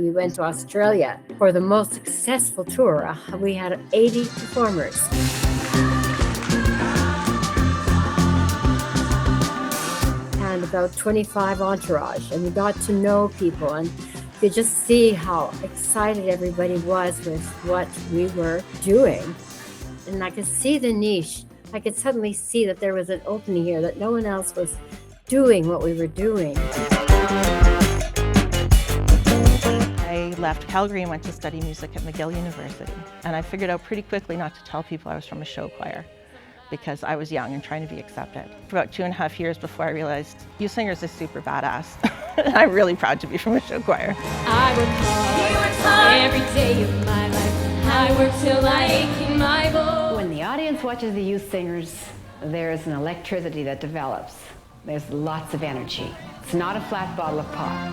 We went to Australia for the most successful tour. We had 80 performers. And about 25 entourage. And we got to know people, and you could just see how excited everybody was with what we were doing. And I could see the niche. I could suddenly see that there was an opening here, that no one else was doing what we were doing. I left Calgary and went to study music at McGill University. And I figured out pretty quickly not to tell people I was from a show choir, because I was young and trying to be accepted. For about 2.5 years before I realized Youth Singers is super badass. And I'm really proud to be from a show choir. I work hard every day of my life. I work till I ache in my bones. When the audience watches the Youth Singers, there's an electricity that develops. There's lots of energy. It's not a flat bottle of pop.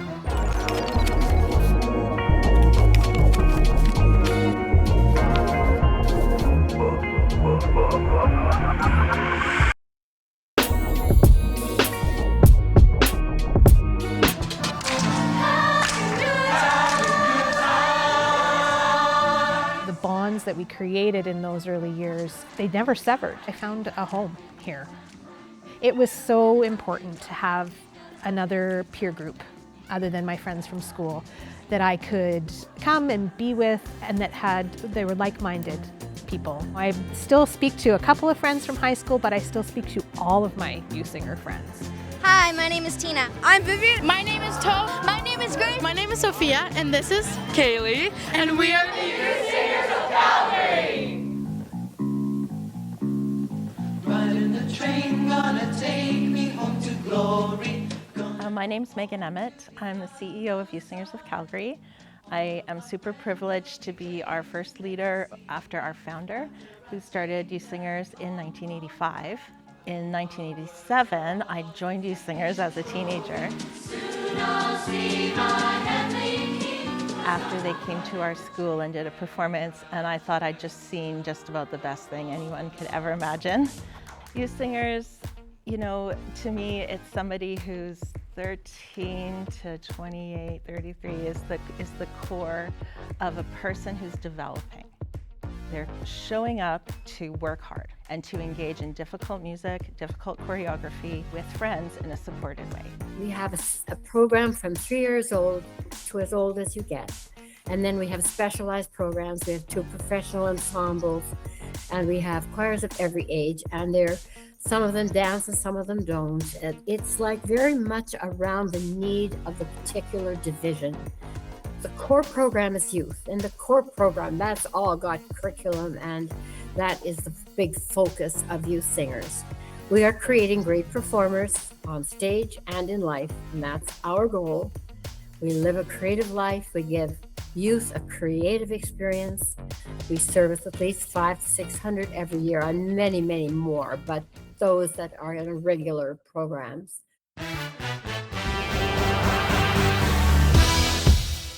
The bonds that we created in those early years, they never severed. I found a home here. It was so important to have another peer group other than my friends from school that I could come and be with, and they were like-minded people. I still speak to a couple of friends from high school, but I still speak to all of my Youth Singer friends. Hi, my name is Tina. I'm Vivian. My name is Tove. My name is Grace. My name is Sophia, and this is Kaylee, and we are the Youth Singers of Calgary. Riding the train, gonna take me home to glory. My name's Megan Emmett. I'm the CEO of Youth Singers of Calgary. I am super privileged to be our first leader after our founder, who started Youth Singers in 1985. In 1987, I joined Youth Singers as a teenager. After they came to our school and did a performance, and I thought I'd just seen just about the best thing anyone could ever imagine. Youth Singers, you know, to me, it's somebody who's 13 to 28, 33 is the core of a person who's developing. They're showing up to work hard and to engage in difficult music, difficult choreography with friends in a supportive way. We have a program from 3 years old to as old as you get. And then we have specialized programs. We have 2 professional ensembles, and we have choirs of every age, and some of them dance and some of them don't. It's like very much around the need of the particular division. The core program is youth, and the core program, that's all got curriculum, and that is the big focus of Youth Singers. We are creating great performers on stage and in life, and that's our goal. We live a creative life. We give youth a creative experience. We service at least 500 to 600 every year, and many, many more, but those that are in regular programs.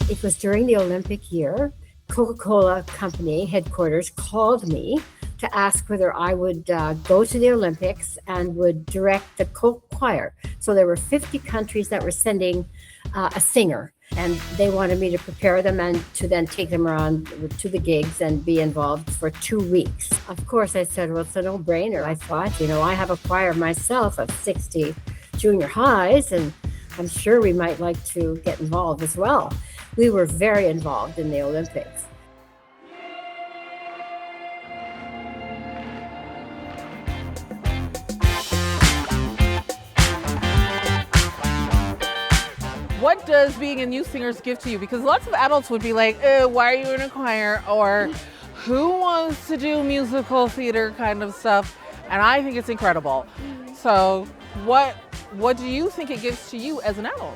It was during the Olympic year. Coca-Cola Company headquarters called me to ask whether I would go to the Olympics and would direct the Coke choir. So there were 50 countries that were sending a singer, and they wanted me to prepare them and to then take them around to the gigs and be involved for 2 weeks. Of course, I said, well, it's a no-brainer. I thought, I have a choir myself of 60 junior highs, and I'm sure we might like to get involved as well. We were very involved in the Olympics. What does being in Youth Singers give to you? Because lots of adults would be like, why are you in a choir? Or who wants to do musical theater kind of stuff? And I think it's incredible. So what do you think it gives to you as an adult?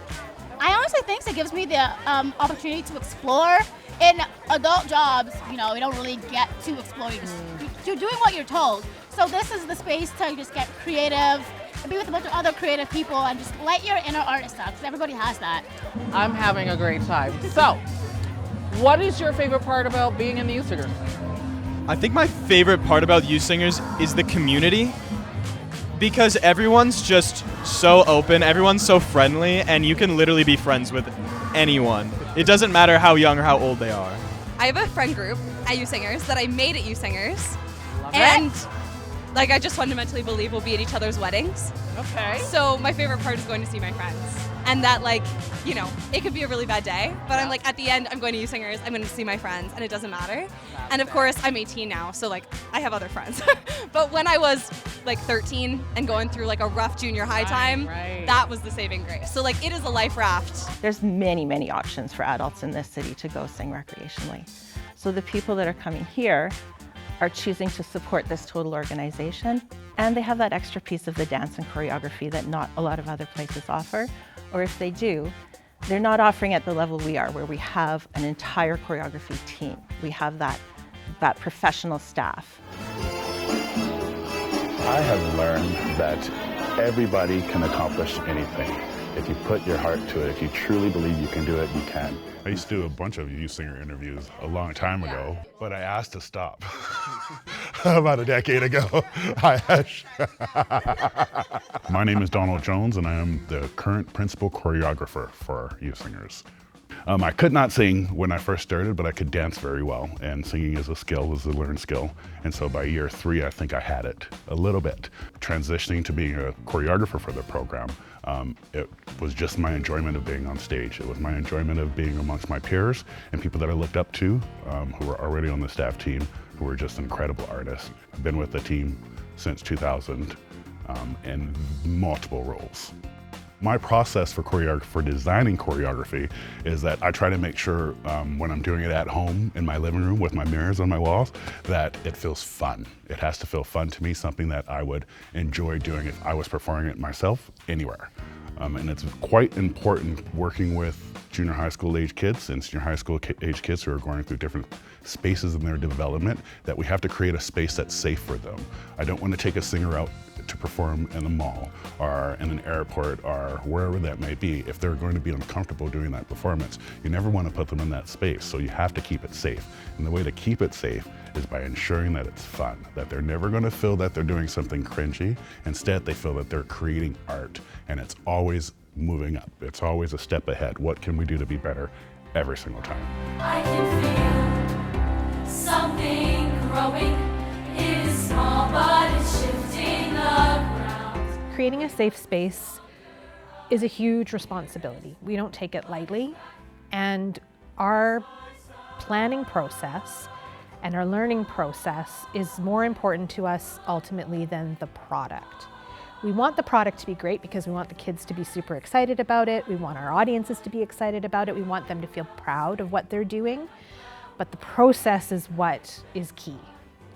I honestly think it gives me the opportunity to explore. In adult jobs, we don't really get to explore. You're doing what you're told. So this is the space to just get creative, and be with a bunch of other creative people, and just let your inner artist out, because everybody has that. I'm having a great time. So, what is your favorite part about being in the Youth Singers? I think my favorite part about Youth Singers is the community. Because everyone's just so open, everyone's so friendly, and you can literally be friends with anyone. It doesn't matter how young or how old they are. I have a friend group at Youth Singers that I made at Youth Singers. Love and it. like I just fundamentally believe we'll be at each other's weddings. Okay. So my favorite part is going to see my friends. And that, like, you know, it could be a really bad day, but I'm like, at the end, I'm going to Youth Singers, I'm going to see my friends, and it doesn't matter. And of course, I'm 18 now, so like, I have other friends. But when I was like 13 and going through like a rough junior high time, that was the saving grace. So like, it is a life raft. There's many, many options for adults in this city to go sing recreationally. So the people that are coming here are choosing to support this total organization, and they have that extra piece of the dance and choreography that not a lot of other places offer. Or if they do, they're not offering at the level we are, where we have an entire choreography team. We have that professional staff. I have learned that everybody can accomplish anything. If you put your heart to it, if you truly believe you can do it, you can. I used to do a bunch of youth singer interviews a long time ago, but I asked to stop about a decade ago. My name is Donald Jones, and I am the current principal choreographer for Youth Singers. I could not sing when I first started, but I could dance very well, and singing is a skill, was a learned skill. And so by year 3, I think I had it a little bit. Transitioning to being a choreographer for the program, it was just my enjoyment of being on stage. It was my enjoyment of being amongst my peers and people that I looked up to, who were already on the staff team, who were just incredible artists. I've been with the team since 2000 in multiple roles. My process for designing choreography is that I try to make sure when I'm doing it at home in my living room with my mirrors on my walls, that it feels fun. It has to feel fun to me, something that I would enjoy doing if I was performing it myself anywhere. And it's quite important working with junior high school age kids and senior high school age kids who are going through different spaces in their development, that we have to create a space that's safe for them. I don't want to take a singer out to perform in a mall or in an airport or wherever that may be. If they're going to be uncomfortable doing that performance, you never want to put them in that space, so you have to keep it safe. And the way to keep it safe is by ensuring that it's fun, that they're never going to feel that they're doing something cringy. Instead, they feel that they're creating art, and it's always moving up. It's always a step ahead. What can we do to be better every single time? I can feel something growing. It is small, but it's shifting the ground. Creating a safe space is a huge responsibility. We don't take it lightly, and our planning process and our learning process is more important to us ultimately than the product. We want the product to be great because we want the kids to be super excited about it. We want our audiences to be excited about it. We want them to feel proud of what they're doing. But the process is what is key.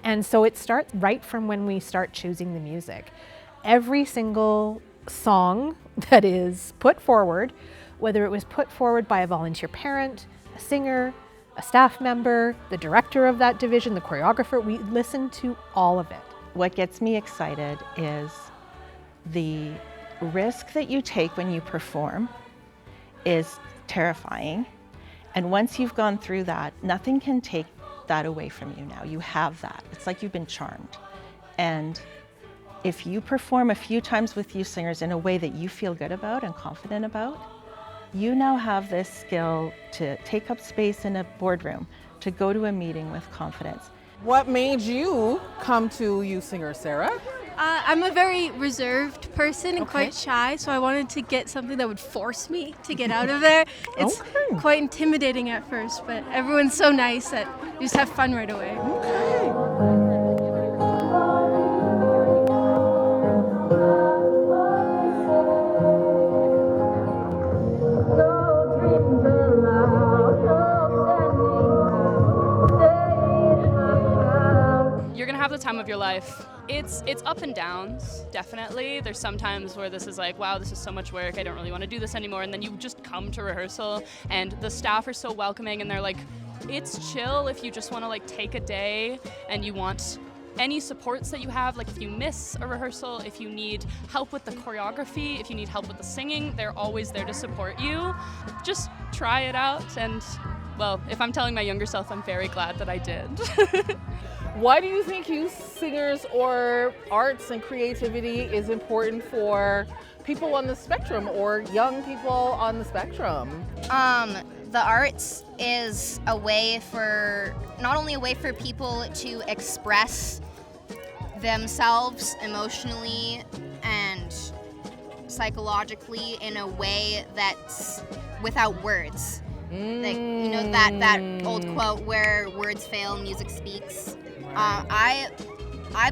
And so it starts right from when we start choosing the music. Every single song that is put forward, whether it was put forward by a volunteer parent, a singer, a staff member, the director of that division, the choreographer, we listen to all of it. What gets me excited is the risk that you take when you perform is terrifying. And once you've gone through that, nothing can take that away from you now. You have that. It's like you've been charmed. And if you perform a few times with Youth Singers in a way that you feel good about and confident about, you now have this skill to take up space in a boardroom, to go to a meeting with confidence. What made you come to Youth Singers, Sarah? I'm a very reserved person and quite shy, so I wanted to get something that would force me to get out of there. It's quite intimidating at first, but everyone's so nice that you just have fun right away. You're gonna have the time of your life. It's up and downs, definitely. There's some times where this is like, wow, this is so much work, I don't really want to do this anymore, and then you just come to rehearsal and the staff are so welcoming and they're like, it's chill if you just want to like take a day and you want any supports that you have, like if you miss a rehearsal, if you need help with the choreography, if you need help with the singing, they're always there to support you. Just try it out and well, if I'm telling my younger self, I'm very glad that I did. Why do you think youth singers or arts and creativity is important for people on the spectrum or young people on the spectrum? The arts is a way for, not only a way for people to express themselves emotionally and psychologically in a way that's without words. Like, you know, that old quote where words fail, music speaks. I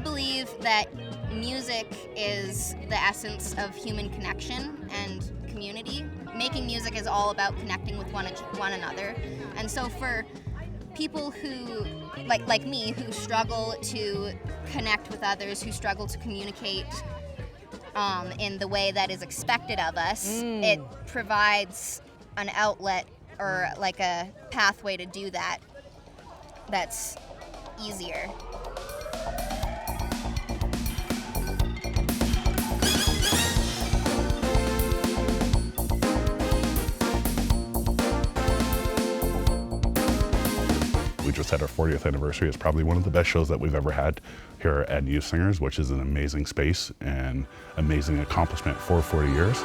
believe that music is the essence of human connection and community. Making music is all about connecting with one another. And so for people who, like me, who struggle to connect with others, who struggle to communicate in the way that is expected of us, it provides an outlet or like a pathway to do that that's easier. We just had our 40th anniversary. It's probably one of the best shows that we've ever had here at Youth Singers, which is an amazing space and amazing accomplishment for 40 years.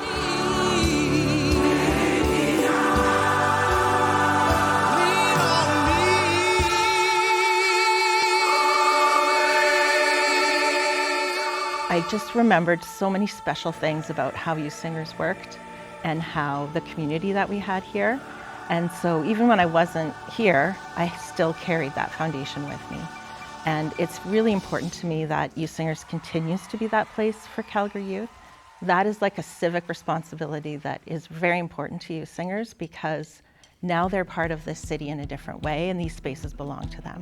I just remembered so many special things about how Youth Singers worked and how the community that we had here. And so even when I wasn't here, I still carried that foundation with me. And it's really important to me that Youth Singers continues to be that place for Calgary youth. That is like a civic responsibility that is very important to Youth Singers because now they're part of this city in a different way and these spaces belong to them.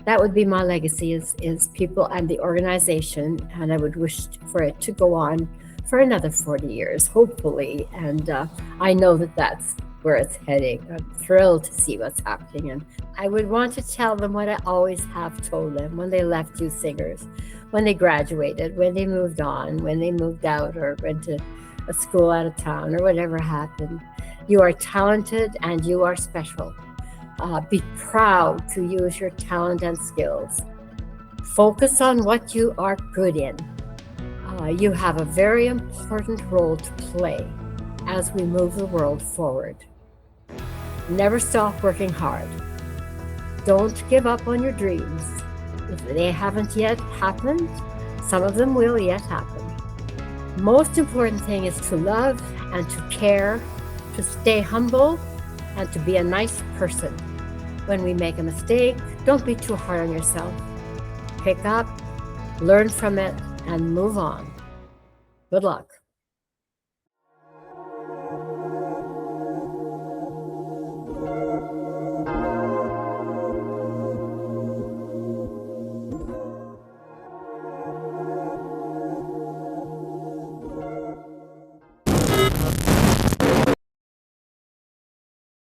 That would be my legacy is people and the organization, and I would wish for it to go on for another 40 years, hopefully. And I know that that's where it's heading. I'm thrilled to see what's happening. And I would want to tell them what I always have told them when they left Youth Singers, when they graduated, when they moved on, when they moved out or went to a school out of town or whatever happened. You are talented and you are special. Be proud to use your talent and skills. Focus on what you are good in. You have a very important role to play as we move the world forward. Never stop working hard. Don't give up on your dreams. If they haven't yet happened, some of them will yet happen. Most important thing is to love and to care, to stay humble, and to be a nice person. When we make a mistake, don't be too hard on yourself. Pick up, learn from it, and move on. Good luck.